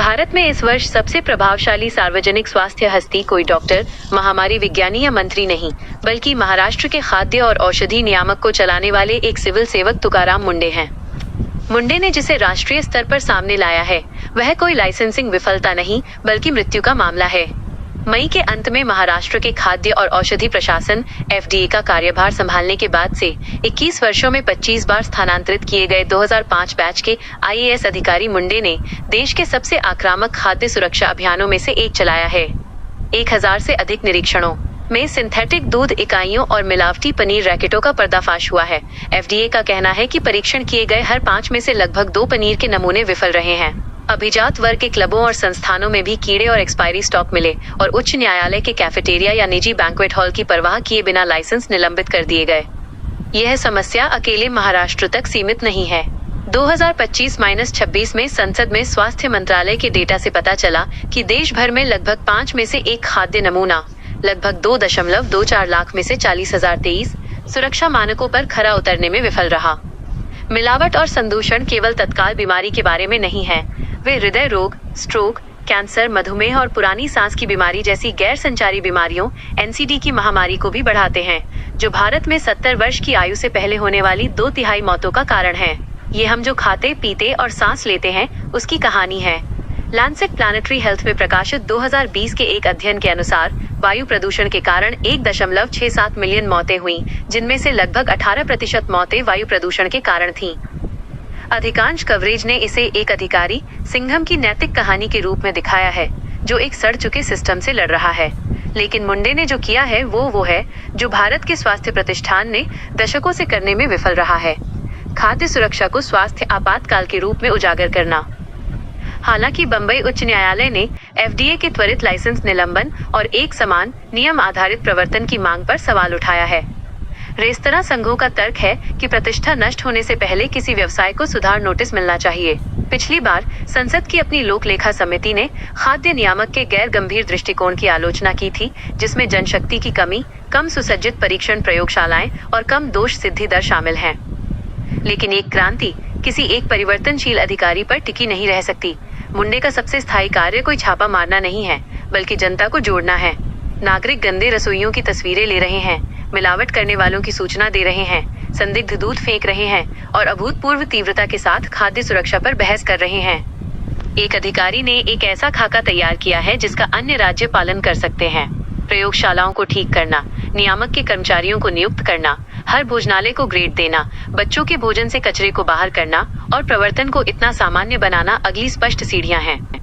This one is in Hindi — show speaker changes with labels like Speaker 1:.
Speaker 1: भारत में इस वर्ष सबसे प्रभावशाली सार्वजनिक स्वास्थ्य हस्ती कोई डॉक्टर, महामारी विज्ञानी या मंत्री नहीं, बल्कि महाराष्ट्र के खाद्य और औषधि नियामक को चलाने वाले एक सिविल सेवक तुकाराम मुंडे हैं। मुंडे ने जिसे राष्ट्रीय स्तर पर सामने लाया है, वह कोई लाइसेंसिंग विफलता नहीं, बल्कि मृत्यु का मामला है। मई के अंत में महाराष्ट्र के खाद्य और औषधि प्रशासन FDA का कार्यभार संभालने के बाद से 21 वर्षों में 25 बार स्थानांतरित किए गए 2005 बैच के IAS अधिकारी मुंडे ने देश के सबसे आक्रामक खाद्य सुरक्षा अभियानों में से एक चलाया है। 1000 से अधिक निरीक्षणों में सिंथेटिक दूध इकाइयों और मिलावटी पनीर रैकेटों का पर्दाफाश हुआ है। FDA का कहना है कि परीक्षण किए गए हर 5 में से लगभग 2 पनीर के नमूने विफल रहे हैं। अभिजात वर्ग के क्लबों और संस्थानों में भी कीड़े और एक्सपायरी स्टॉक मिले और उच्च न्यायालय के कैफेटेरिया या निजी बैंक्वेट हॉल की परवाह किए बिना लाइसेंस निलंबित कर दिए गए। यह समस्या अकेले महाराष्ट्र तक सीमित नहीं है। 2025-26 में संसद में स्वास्थ्य मंत्रालय के डेटा से पता चला कि देश भर में लगभग 5 में से एक खाद्य नमूना लगभग 2.24 लाख में से 40,023 सुरक्षा मानकों पर खरा उतरने में विफल रहा। मिलावट और संदूषण केवल तत्काल बीमारी के बारे में नहीं है, वे हृदय रोग, स्ट्रोक, कैंसर, मधुमेह और पुरानी सांस की बीमारी जैसी गैर संचारी बीमारियों NCD की महामारी को भी बढ़ाते हैं, जो भारत में 70 वर्ष की आयु से पहले होने वाली 2/3 मौतों का कारण है। ये हम जो खाते, पीते और सांस लेते हैं, उसकी कहानी है। लैंसेट प्लैनेटरी हेल्थ में प्रकाशित 2020 के एक अध्ययन के अनुसार वायु प्रदूषण के कारण 1.67 मिलियन मौतें हुई, जिनमें से लगभग 18% मौतें वायु प्रदूषण के कारण थीं। अधिकांश कवरेज ने इसे एक अधिकारी सिंघम की नैतिक कहानी के रूप में दिखाया है, जो एक सड़ चुके सिस्टम से लड़ रहा है। लेकिन मुंडे ने जो किया है वो है जो भारत के स्वास्थ्य प्रतिष्ठान ने दशकों से करने में विफल रहा है: खाद्य सुरक्षा को स्वास्थ्य आपातकाल के रूप में उजागर करना। हालांकि बंबई उच्च न्यायालय ने FDA के त्वरित लाइसेंस निलंबन और एक समान नियम आधारित प्रवर्तन की मांग पर सवाल उठाया है। रेस्तरां संघों का तर्क है कि प्रतिष्ठा नष्ट होने से पहले किसी व्यवसाय को सुधार नोटिस मिलना चाहिए। पिछली बार संसद की अपनी लोक लेखा समिति ने खाद्य नियामक के गैर गंभीर दृष्टिकोण की आलोचना की थी, जिसमें जनशक्ति की कमी, कम सुसज्जित परीक्षण प्रयोगशालाएं और कम दोष सिद्धि दर शामिल हैं। लेकिन एक क्रांति किसी एक परिवर्तनशील अधिकारी पर टिकी नहीं रह सकती। मुंडे का सबसे स्थायी कार्य कोई छापा मारना नहीं है, बल्कि जनता को जोड़ना है। नागरिक गंदे रसोइयों की तस्वीरें ले रहे हैं, मिलावट करने वालों की सूचना दे रहे हैं, संदिग्ध दूध फेंक रहे हैं और अभूतपूर्व तीव्रता के साथ खाद्य सुरक्षा पर बहस कर रहे हैं। एक अधिकारी ने एक ऐसा खाका तैयार किया है जिसका अन्य राज्य पालन कर सकते हैं। प्रयोगशालाओं को ठीक करना, नियामक के कर्मचारियों को नियुक्त करना, हर भोजनालय को ग्रेड देना, बच्चों के भोजन से कचरे को बाहर करना और प्रवर्तन को इतना सामान्य बनाना अगली स्पष्ट सीढ़ियां हैं।